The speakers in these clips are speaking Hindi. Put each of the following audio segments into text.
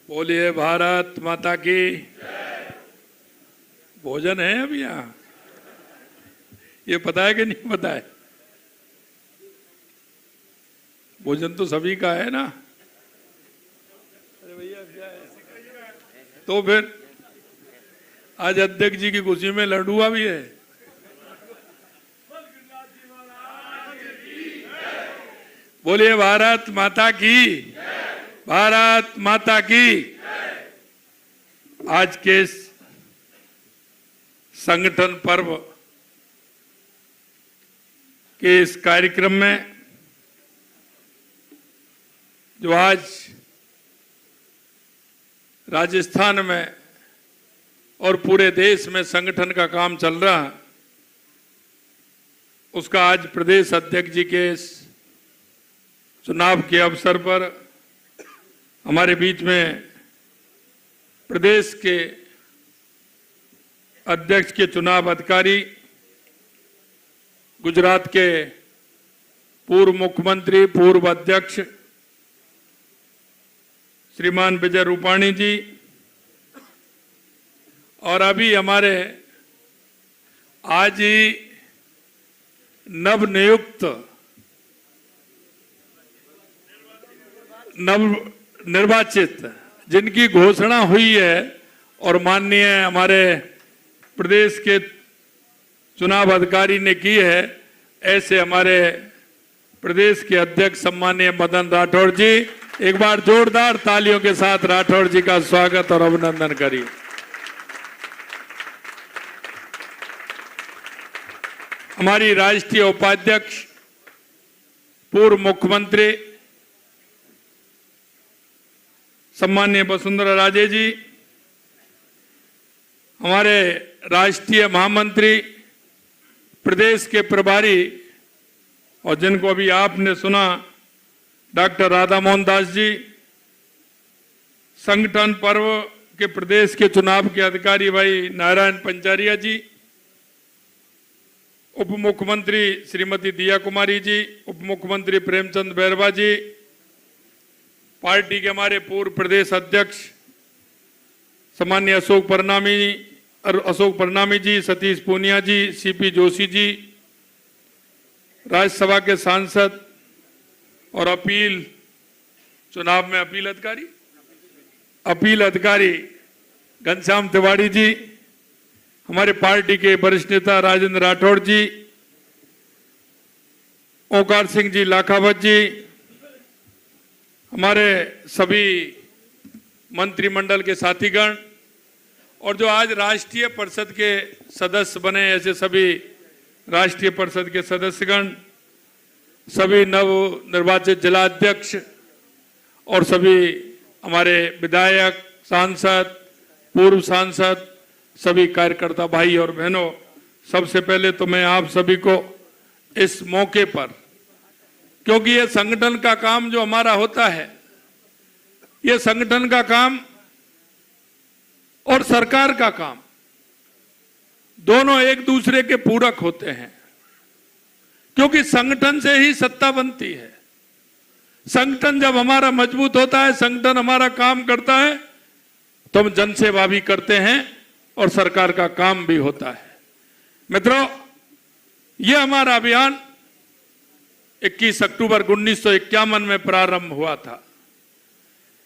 बोलिए भारत माता की। भोजन है अभी यहाँ? ये पता है कि नहीं पता है? भोजन तो सभी का है ना? अरे भैया क्या है? तो फिर आज अध्यक्ष जी की खुशी में लड्डुआ भी है। बोलिए भारत माता की। भारत माता की। आज के संगठन पर्व के इस कार्यक्रम में जो आज राजस्थान में और पूरे देश में संगठन का काम चल रहा है, उसका आज प्रदेश अध्यक्ष जी के इस चुनाव के अवसर पर हमारे बीच में प्रदेश के अध्यक्ष के चुनाव अधिकारी, गुजरात के पूर्व मुख्यमंत्री, पूर्व अध्यक्ष श्रीमान विजय रूपाणी जी, और अभी हमारे आज ही नवनिर्वाचित जिनकी घोषणा हुई है और माननीय हमारे प्रदेश के चुनाव अधिकारी ने की है, ऐसे हमारे प्रदेश के अध्यक्ष सम्माननीय मदन राठौड़ जी, एक बार जोरदार तालियों के साथ राठौड़ जी का स्वागत और अभिनंदन करिए। हमारी राष्ट्रीय उपाध्यक्ष, पूर्व मुख्यमंत्री सम्माननीय वसुंधरा राजे जी, हमारे राष्ट्रीय महामंत्री, प्रदेश के प्रभारी और जिनको अभी आपने सुना डॉक्टर राधा मोहन दास जी, संगठन पर्व के प्रदेश के चुनाव के अधिकारी भाई नारायण पंचारिया जी, उप मुख्यमंत्री श्रीमती दिया कुमारी जी, उप मुख्यमंत्री प्रेमचंद बैरवा जी, पार्टी के हमारे पूर्व प्रदेश अध्यक्ष सम्मान्य अशोक परनामी जी, सतीश पूनिया जी, सीपी जोशी जी, राज्यसभा के सांसद और चुनाव में अपील अधिकारी घनश्याम तिवारी जी, हमारे पार्टी के वरिष्ठ नेता राजेंद्र राठौड़ जी, ओंकार सिंह जी लाखावत जी, हमारे सभी मंत्रिमंडल के साथीगण और जो आज राष्ट्रीय परिषद के सदस्य बने, ऐसे सभी राष्ट्रीय परिषद के सदस्यगण, सभी नव निर्वाचित जिलाध्यक्ष और सभी हमारे विधायक, सांसद, पूर्व सांसद, सभी कार्यकर्ता भाई और बहनों, सबसे पहले तो मैं आप सभी को इस मौके पर, क्योंकि ये संगठन का काम जो हमारा होता है, ये संगठन का काम और सरकार का काम दोनों एक दूसरे के पूरक होते हैं, क्योंकि संगठन से ही सत्ता बनती है। संगठन जब हमारा मजबूत होता है, संगठन हमारा काम करता है, तो हम जनसेवा भी करते हैं और सरकार का काम भी होता है। मित्रों, यह हमारा अभियान 21 अक्टूबर 1951 में प्रारंभ हुआ था।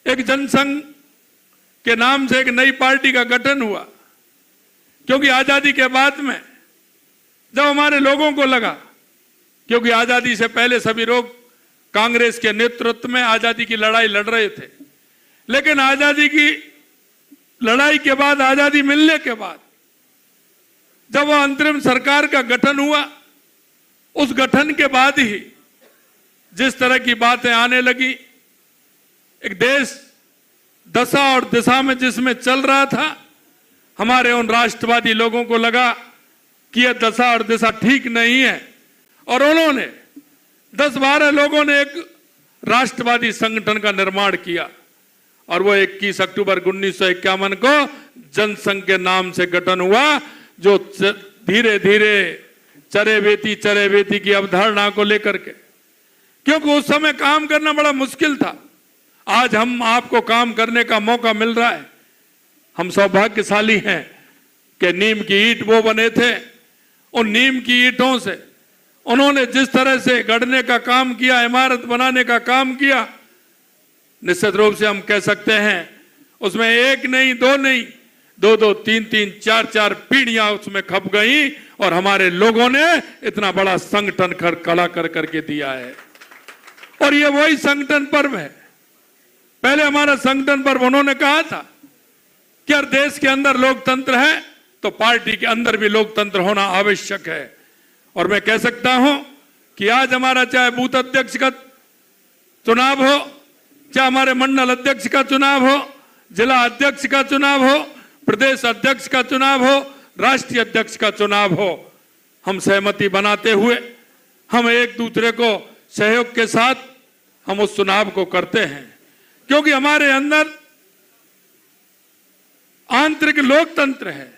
एक जनसंघ के नाम से एक नई पार्टी का गठन हुआ, क्योंकि आजादी के बाद में जब हमारे लोगों को लगा, क्योंकि आजादी से पहले सभी लोग कांग्रेस के नेतृत्व में आजादी की लड़ाई लड़ रहे थे, लेकिन आजादी की लड़ाई के बाद, आजादी मिलने के बाद जब वह अंतरिम सरकार का गठन हुआ, उस गठन के बाद ही जिस तरह की बातें आने लगी, एक देश दशा और दिशा में जिसमें चल रहा था, हमारे उन राष्ट्रवादी लोगों को लगा कि यह दशा और दिशा ठीक नहीं है, और उन्होंने 10-12 लोगों ने एक राष्ट्रवादी संगठन का निर्माण किया, और वो 21 अक्टूबर 1951 को जनसंघ के नाम से गठन हुआ, जो धीरे धीरे चरेवेती की अवधारणा को लेकर के, क्योंकि उस समय काम करना बड़ा मुश्किल था। आज हम आपको काम करने का मौका मिल रहा है। हम सौभाग्यशाली हैं कि नीम की ईंट वो बने थे, उन नीम की ईंटों से उन्होंने जिस तरह से गढ़ने का काम किया, इमारत बनाने का काम किया, निश्चित रूप से हम कह सकते हैं उसमें एक नहीं, दो नहीं, दो दो, तीन तीन, चार चार पीढ़ियां उसमें खप गई और हमारे लोगों ने इतना बड़ा संगठन खड़ा कर करके दिया है। और ये वही संगठन पर्व है। पहले हमारा संगठन पर्व उन्होंने कहा था कि यार देश के अंदर लोकतंत्र है तो पार्टी के अंदर भी लोकतंत्र होना आवश्यक है। और मैं कह सकता हूं कि आज हमारा चाहे बूथ अध्यक्ष का चुनाव हो, चाहे हमारे मंडल अध्यक्ष का चुनाव हो, जिला अध्यक्ष का चुनाव हो, प्रदेश अध्यक्ष का चुनाव हो, राष्ट्रीय अध्यक्ष का चुनाव हो, हम सहमति बनाते हुए हम एक दूसरे को सहयोग के साथ हम उस चुनाव को करते हैं, क्योंकि हमारे अंदर आंतरिक लोकतंत्र है।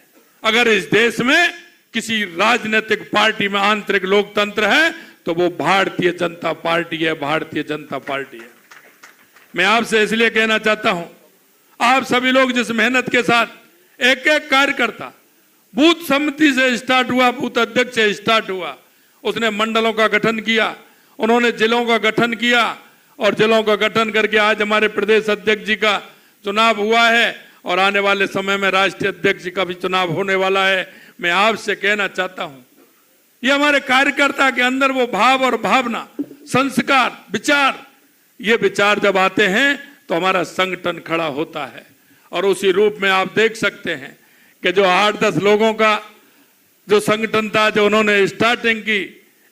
अगर इस देश में किसी राजनीतिक पार्टी में आंतरिक लोकतंत्र है तो वो भारतीय जनता पार्टी है, भारतीय जनता पार्टी है। मैं आपसे इसलिए कहना चाहता हूं, आप सभी लोग जिस मेहनत के साथ एक एक कार्यकर्ता बूथ समिति से स्टार्ट हुआ, बूथ अध्यक्ष से स्टार्ट हुआ, उसने मंडलों का गठन किया, उन्होंने जिलों का गठन किया और जिलों का गठन करके आज हमारे प्रदेश अध्यक्ष जी का चुनाव हुआ है और आने वाले समय में राष्ट्रीय अध्यक्ष जी का भी चुनाव होने वाला है। मैं आपसे कहना चाहता हूं, ये हमारे कार्यकर्ता के अंदर वो भाव और भावना, संस्कार, विचार, ये विचार जब आते हैं तो हमारा संगठन खड़ा होता है। और उसी रूप में आप देख सकते हैं कि जो 8-10 लोगों का जो संगठन था, जो उन्होंने स्टार्टिंग की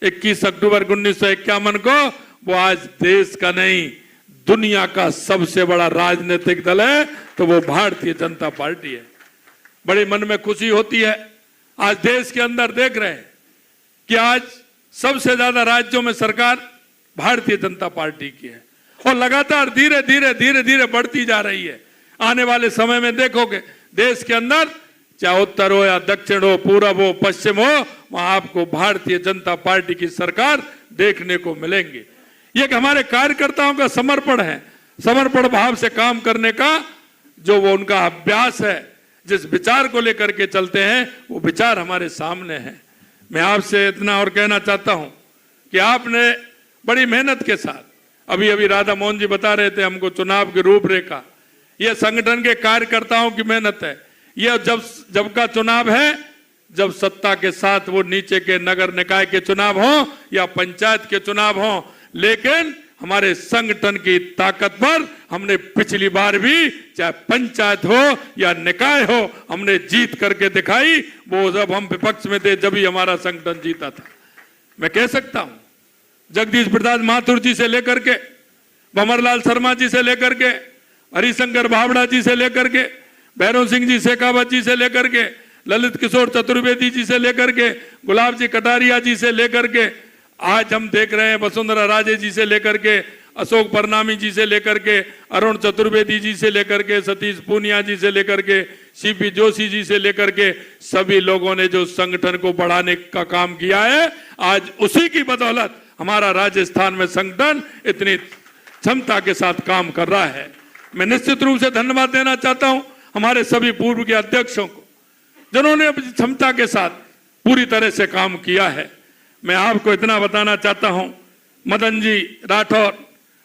21 अक्टूबर 1951 को, वो आज देश का नहीं दुनिया का सबसे बड़ा राजनीतिक दल है, तो वो भारतीय जनता पार्टी है। बड़ी मन में खुशी होती है। आज देश के अंदर देख रहे हैं कि आज सबसे ज्यादा राज्यों में सरकार भारतीय जनता पार्टी की है और लगातार धीरे धीरे धीरे धीरे बढ़ती जा रही है। आने वाले समय में देखोगे देश के अंदर चाहे उत्तर हो या दक्षिण हो, पूरब हो, पश्चिम हो, वहां आपको भारतीय जनता पार्टी की सरकार देखने को मिलेंगी। ये हमारे कार्यकर्ताओं का समर्पण है, समर्पण भाव से काम करने का जो वो उनका अभ्यास है, जिस विचार को लेकर के चलते हैं, वो विचार हमारे सामने है। मैं आपसे इतना और कहना चाहता हूं कि आपने बड़ी मेहनत के साथ, अभी अभी राधा मोहन जी बता रहे थे हमको चुनाव की रूपरेखा, यह संगठन के कार्यकर्ताओं की मेहनत है। यह जब का चुनाव है, जब सत्ता के साथ वो नीचे के नगर निकाय के चुनाव हो या पंचायत के चुनाव हो, लेकिन हमारे संगठन की ताकत पर हमने पिछली बार भी चाहे पंचायत हो या निकाय हो, हमने जीत करके दिखाई। वो जब हम विपक्ष में थे जब ही हमारा संगठन जीता था। मैं कह सकता हूं जगदीश प्रसाद माथुर जी से लेकर के, भंवरलाल शर्मा जी से लेकर के, हरिशंकर भावड़ा जी से लेकर के, भैरव सिंह जी शेखावत जी से लेकर के, ललित किशोर चतुर्वेदी जी से लेकर के, गुलाब जी कटारिया जी से लेकर के, आज हम देख रहे हैं वसुंधरा राजे जी से लेकर के, अशोक परनामी जी से लेकर के, अरुण चतुर्वेदी जी से लेकर के, सतीश पूनिया जी से लेकर के, सीपी जोशी जी से लेकर के, सभी लोगों ने जो संगठन को बढ़ाने का काम किया है, आज उसी की बदौलत हमारा राजस्थान में संगठन इतनी क्षमता के साथ काम कर रहा है। मैं निश्चित रूप से धन्यवाद देना चाहता हूं हमारे सभी पूर्व के अध्यक्षों को, जिन्होंने अपनी क्षमता के साथ पूरी तरह से काम किया है। मैं आपको इतना बताना चाहता हूं, मदन जी राठौर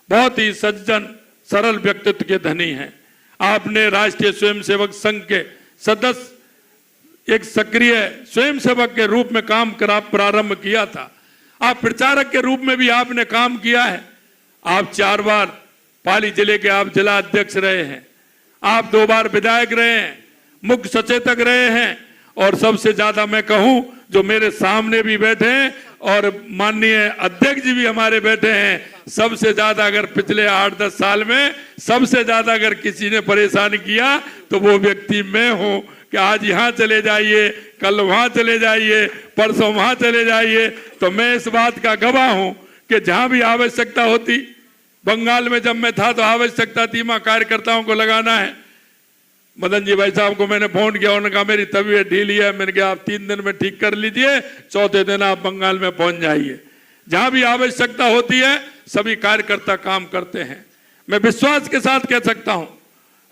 बहुत ही सज्जन सरल व्यक्तित्व के धनी हैं। आपने राष्ट्रीय स्वयंसेवक संघ के सदस्य, एक सक्रिय स्वयंसेवक के रूप में काम प्रारंभ किया था। आप प्रचारक के रूप में भी आपने काम किया है। आप 4 बार पाली जिले के आप जिला अध्यक्ष रहे हैं, आप 2 बार विधायक रहे हैं, मुख्य सचेतक रहे हैं, और सबसे ज्यादा मैं कहूं जो मेरे सामने भी बैठे हैं और माननीय अध्यक्ष जी भी हमारे बैठे हैं, सबसे ज्यादा अगर पिछले 8-10 साल में सबसे ज्यादा अगर किसी ने परेशान किया तो वो व्यक्ति मैं हूं कि आज यहां चले जाइए, कल वहां चले जाइए, परसों वहां चले जाइए। तो मैं इस बात का गवाह हूं कि जहां भी आवश्यकता होती, बंगाल में जब मैं था तो आवश्यकता थी वहां कार्यकर्ताओं को लगाना है, मदन जी भाई साहब को मैंने फोन किया, उन्होंने कहा मेरी तबीयत ढीली है, मैंने कहा आप 3 दिन में ठीक कर लीजिए, चौथे दिन आप बंगाल में पहुंच जाइए। जहां भी आवश्यकता होती है सभी कार्यकर्ता काम करते हैं। मैं विश्वास के साथ कह सकता हूं,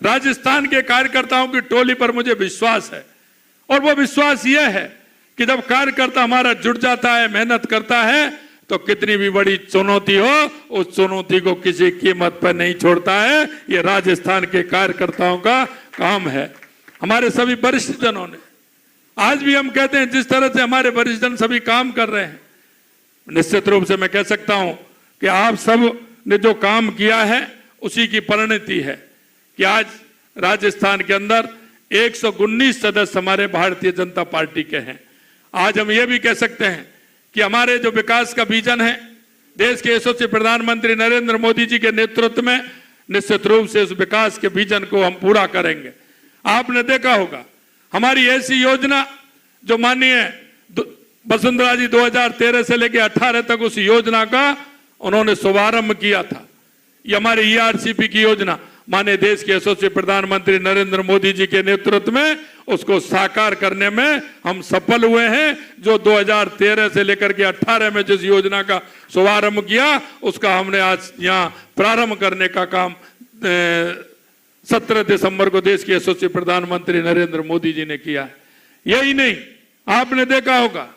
राजस्थान के कार्यकर्ताओं की टोली पर मुझे विश्वास है। और वो विश्वास यह है कि जब कार्यकर्ता हमारा जुट जाता है, मेहनत करता है, तो कितनी भी बड़ी चुनौती हो, उस चुनौती को किसी कीमत पर नहीं छोड़ता है। ये राजस्थान के कार्यकर्ताओं का काम है। हमारे सभी वरिष्ठ जनों ने, आज भी हम कहते हैं जिस तरह से हमारे वरिष्ठ जन सभी काम कर रहे हैं, निश्चित रूप से मैं कह सकता हूं कि आप सब ने जो काम किया है उसी की परिणति है कि आज राजस्थान के अंदर 119 सदस्य हमारे भारतीय जनता पार्टी के हैं। आज हम ये भी कह सकते हैं कि हमारे जो विकास का विजन है, देश के यशस्वी प्रधानमंत्री नरेंद्र मोदी जी के नेतृत्व में, निश्चित रूप से उस विकास के विजन को हम पूरा करेंगे। आपने देखा होगा हमारी ऐसी योजना जो माननीय वसुंधरा जी 2013 से लेकर 18 तक उस योजना का उन्होंने शुभारंभ किया था। ये हमारी ERCP की योजना माने देश के यशस्वी प्रधानमंत्री नरेंद्र मोदी जी के नेतृत्व में उसको साकार करने में हम सफल हुए हैं। जो 2013 से लेकर के 18 में जिस योजना का शुभारंभ किया, उसका हमने आज यहाँ प्रारंभ करने का काम 17 दिसंबर को देश के यशस्वी प्रधानमंत्री नरेंद्र मोदी जी ने किया है। यही नहीं, आपने देखा होगा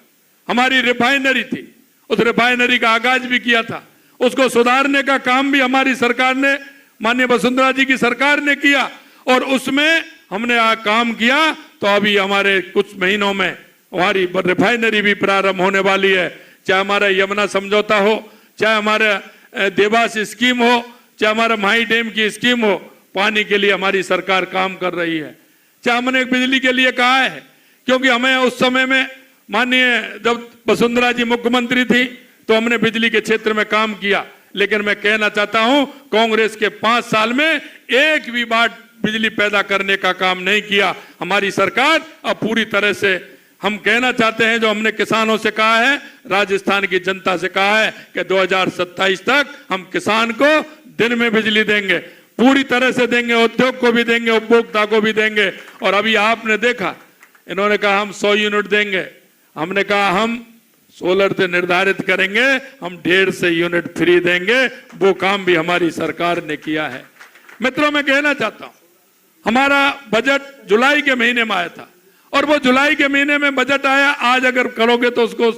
हमारी रिफाइनरी थी, उस रिफाइनरी का आगाज भी किया था। उसको सुधारने का काम भी हमारी सरकार ने, माननीय वसुंधरा जी की सरकार ने किया और उसमें हमने काम किया। तो अभी हमारे कुछ महीनों में हमारी रिफाइनरी भी प्रारंभ होने वाली है। चाहे हमारा यमुना समझौता हो, चाहे हमारा देवास स्कीम हो, चाहे हमारा माही डैम की स्कीम हो, पानी के लिए हमारी सरकार काम कर रही है। चाहे हमने बिजली के लिए कहा है, क्योंकि हमें उस समय में माननीय जब वसुंधरा जी मुख्यमंत्री थी तो हमने बिजली के क्षेत्र में काम किया। लेकिन मैं कहना चाहता हूं, कांग्रेस के 5 साल में एक भी बार बिजली पैदा करने का काम नहीं किया हमारी सरकार। अब पूरी तरह से हम कहना चाहते हैं, जो हमने किसानों से कहा है, राजस्थान की जनता से कहा है कि 2027 तक हम किसान को दिन में बिजली देंगे, पूरी तरह से देंगे, उद्योग को भी देंगे, उपभोक्ता को भी देंगे। और अभी आपने देखा, इन्होंने कहा हम 100 यूनिट देंगे, हमने कहा हम सोलर से निर्धारित करेंगे, हम 150 यूनिट फ्री देंगे। वो काम भी हमारी सरकार ने किया है। मित्रों, मैं कहना चाहता हूं, हमारा बजट जुलाई के महीने में आया था और वो जुलाई के महीने में बजट आया, आज अगर करोगे तो उसको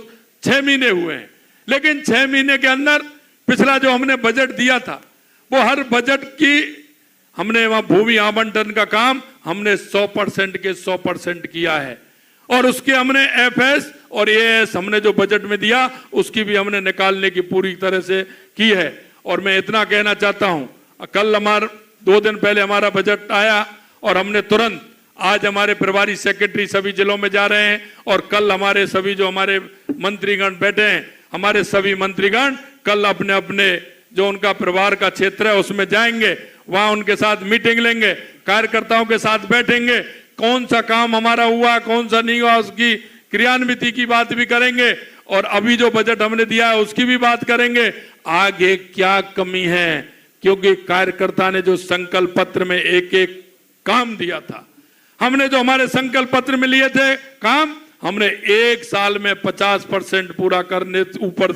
6 महीने हुए हैं। लेकिन 6 महीने के अंदर पिछला जो हमने बजट दिया था, वो हर बजट की हमने वहां भूमि आवंटन का काम हमने 100% के 100% किया है। और उसके हमने FS और AS हमने जो बजट में दिया उसकी भी हमने निकालने की पूरी तरह से की है। और मैं इतना कहना चाहता हूं, कल हमारा 2 दिन पहले हमारा बजट आया और हमने तुरंत, आज हमारे प्रभारी सेक्रेटरी सभी जिलों में जा रहे हैं और कल हमारे सभी जो हमारे मंत्रीगण बैठे हैं, हमारे सभी मंत्रीगण कल अपने अपने जो उनका प्रभार का क्षेत्र है उसमें जाएंगे, वहां उनके साथ मीटिंग लेंगे, कार्यकर्ताओं के साथ बैठेंगे, कौन सा काम हमारा हुआ, कौन सा नहीं हुआ, उसकी क्रियान्विति की बात भी करेंगे और अभी जो बजट हमने दिया है उसकी भी बात करेंगे, आगे क्या कमी है। क्योंकि कार्यकर्ता ने जो संकल्प पत्र में एक एक काम दिया था, हमने जो हमारे संकल्प पत्र में लिए थे काम, हमने 1 साल में 50% पूरा करने, ऊपर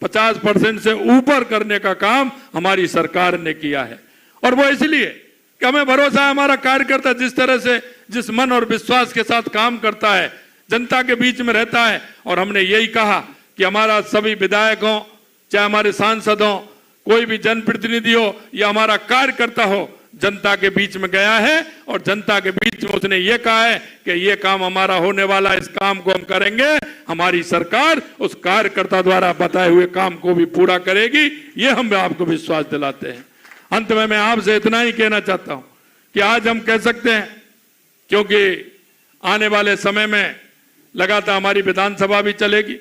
50% से ऊपर करने का काम हमारी सरकार ने किया है। और वो इसलिए कि हमें भरोसा है, हमारा कार्यकर्ता जिस तरह से, जिस मन और विश्वास के साथ काम करता है, जनता के बीच में रहता है। और हमने यही कहा कि हमारा सभी विधायक हो, चाहे हमारे सांसद हो, कोई भी जनप्रतिनिधि हो या हमारा कार्यकर्ता हो, जनता के बीच में गया है और जनता के बीच में उसने ये कहा है कि ये काम हमारा होने वाला है, इस काम को हम करेंगे। हमारी सरकार उस कार्यकर्ता द्वारा बताए हुए काम को भी पूरा करेगी, ये हम आपको विश्वास दिलाते हैं। अंत में मैं आपसे इतना ही कहना चाहता हूं कि आज हम कह सकते हैं, क्योंकि आने वाले समय में लगातार हमारी विधानसभा भी चलेगी,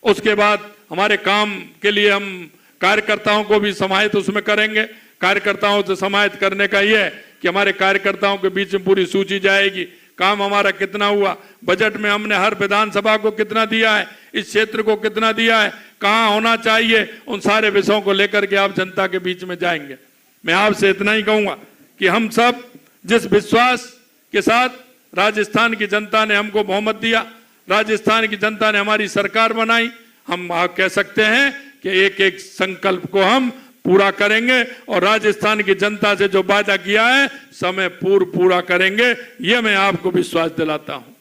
उसके बाद हमारे काम के लिए हम कार्यकर्ताओं को भी समाहित उसमें करेंगे। कार्यकर्ताओं से समाहित करने का यह है कि हमारे कार्यकर्ताओं के बीच में पूरी सूची जाएगी, काम हमारा कितना हुआ, बजट में हमने हर विधानसभा को कितना दिया है, इस क्षेत्र को कितना दिया है, कहां होना चाहिए, उन सारे विषयों को लेकर के आप जनता के बीच में जाएंगे। मैं आपसे इतना ही कहूंगा कि हम सब जिस विश्वास के साथ राजस्थान की जनता ने हमको बहुमत दिया, राजस्थान की जनता ने हमारी सरकार बनाई, हम कह सकते हैं कि एक एक संकल्प को हम पूरा करेंगे और राजस्थान की जनता से जो वादा किया है समय पूरा करेंगे, ये मैं आपको विश्वास दिलाता हूं।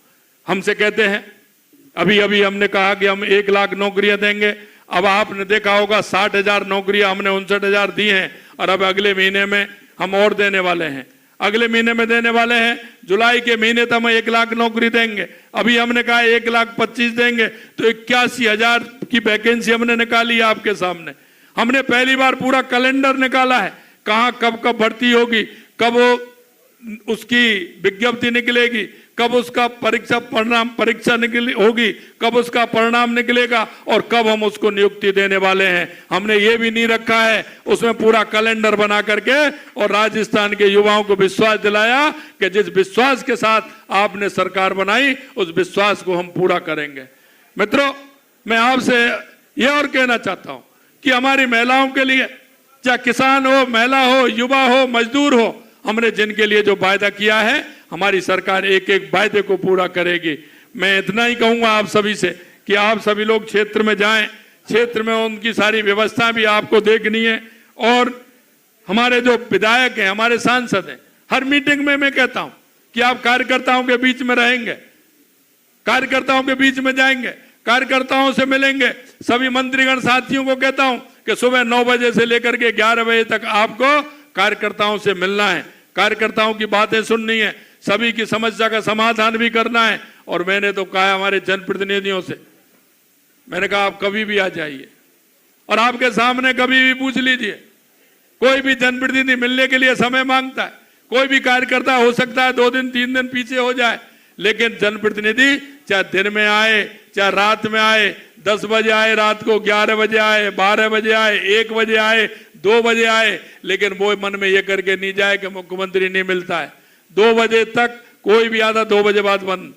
हमसे कहते हैं, अभी अभी हमने कहा कि हम 1 लाख नौकरियां देंगे। अब आपने देखा होगा 60,000 नौकरियां हमने 59,000 दी हैं और अब अगले महीने में हम और देने वाले हैं, अगले महीने में देने वाले हैं। जुलाई के महीने तक हम 1 लाख नौकरी देंगे। अभी हमने कहा 1,25,000 देंगे, तो 81,000 की वैकेंसी हमने निकाली है आपके सामने। हमने पहली बार पूरा कैलेंडर निकाला है, कहां कब कब भर्ती होगी, कब उसकी विज्ञप्ति निकलेगी, कब उसका परीक्षा होगी, कब उसका परिणाम निकलेगा और कब हम उसको नियुक्ति देने वाले हैं। हमने ये भी नहीं रखा है, उसमें पूरा कैलेंडर बना करके और राजस्थान के युवाओं को विश्वास दिलाया कि जिस विश्वास के साथ आपने सरकार बनाई उस विश्वास को हम पूरा करेंगे। मित्रों, मैं आपसे ये और कहना चाहता हूं कि हमारी महिलाओं के लिए, चाहे किसान हो, महिला हो, युवा हो, मजदूर हो, हमने जिनके लिए जो वायदा किया है हमारी सरकार एक एक वायदे को पूरा करेगी। मैं इतना ही कहूंगा आप सभी से कि आप सभी लोग क्षेत्र में जाएं, क्षेत्र में उनकी सारी व्यवस्था भी आपको देखनी है। और हमारे जो विधायक हैं, हमारे सांसद हैं, हर मीटिंग में मैं कहता हूं कि आप कार्यकर्ताओं के बीच में रहेंगे, कार्यकर्ताओं के बीच में जाएंगे, कार्यकर्ताओं से मिलेंगे। सभी मंत्रीगण साथियों को कहता हूं कि सुबह 9 बजे से लेकर के 11 बजे तक आपको कार्यकर्ताओं से मिलना है, कार्यकर्ताओं की बातें सुननी है, सभी की समस्या का समाधान भी करना है। और मैंने तो कहा हमारे जनप्रतिनिधियों से, मैंने कहा आप कभी भी आ जाइए और आपके सामने कभी भी पूछ लीजिए। कोई भी जनप्रतिनिधि मिलने के लिए समय मांगता है, कोई भी कार्यकर्ता हो सकता है 2 दिन 3 दिन पीछे हो जाए, लेकिन जनप्रतिनिधि चाहे दिन में आए, चाहे रात में आए, 10 बजे आए, रात को 11 बजे आए, 12 बजे आए, 1 बजे आए, 2 बजे आए, लेकिन वो मन में ये करके नहीं जाए कि मुख्यमंत्री नहीं मिलता है। 2 बजे तक कोई भी आता, 2 बजे बाद बंद,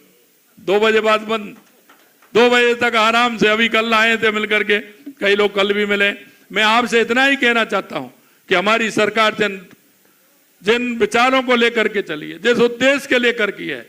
2 बजे बाद बंद, 2 बजे तक आराम से। अभी कल आए थे मिल करके, कई लोग कल भी मिले। मैं आपसे इतना ही कहना चाहता हूं कि हमारी सरकार जिन विचारों को लेकर के चली है, जिस उद्देश्य के लेकर की है,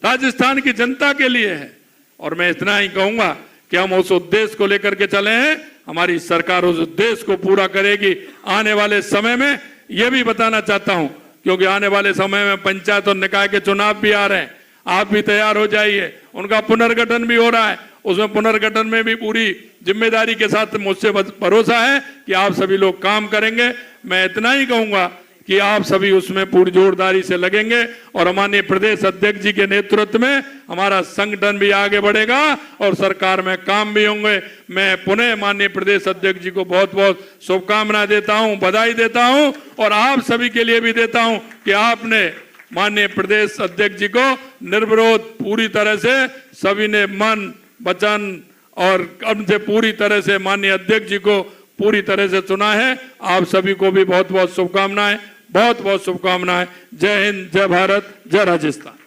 राजस्थान की जनता के लिए है। और मैं इतना ही कहूंगा कि हम उस उद्देश्य को लेकर के चले हैं, हमारी सरकार उस उद्देश्य को पूरा करेगी। आने वाले समय में यह भी बताना चाहता हूं, क्योंकि आने वाले समय में पंचायत और निकाय के चुनाव भी आ रहे हैं, आप भी तैयार हो जाइए। उनका पुनर्गठन भी हो रहा है, उसमें पुनर्गठन में भी पूरी जिम्मेदारी के साथ मुझसे भरोसा है कि आप सभी लोग काम करेंगे। मैं इतना ही कहूंगा कि आप सभी उसमें पूरी जोरदारी से लगेंगे और माननीय प्रदेश अध्यक्ष जी के नेतृत्व में हमारा संगठन भी आगे बढ़ेगा और सरकार में काम भी होंगे। मैं पुनः माननीय प्रदेश अध्यक्ष जी को बहुत बहुत शुभकामनाएं देता हूं, बधाई देता हूं और आप सभी के लिए भी देता हूं कि आपने माननीय प्रदेश अध्यक्ष जी को निर्विरोध पूरी तरह से सभी ने मन वचन और कर्म से पूरी तरह से माननीय अध्यक्ष जी को पूरी तरह से चुना है। आप सभी को भी बहुत बहुत शुभकामनाएं, बहुत बहुत शुभकामनाएं। जय हिंद, जय भारत, जय राजस्थान।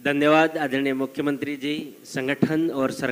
धन्यवाद आदरणीय मुख्यमंत्री जी। संगठन और सरकार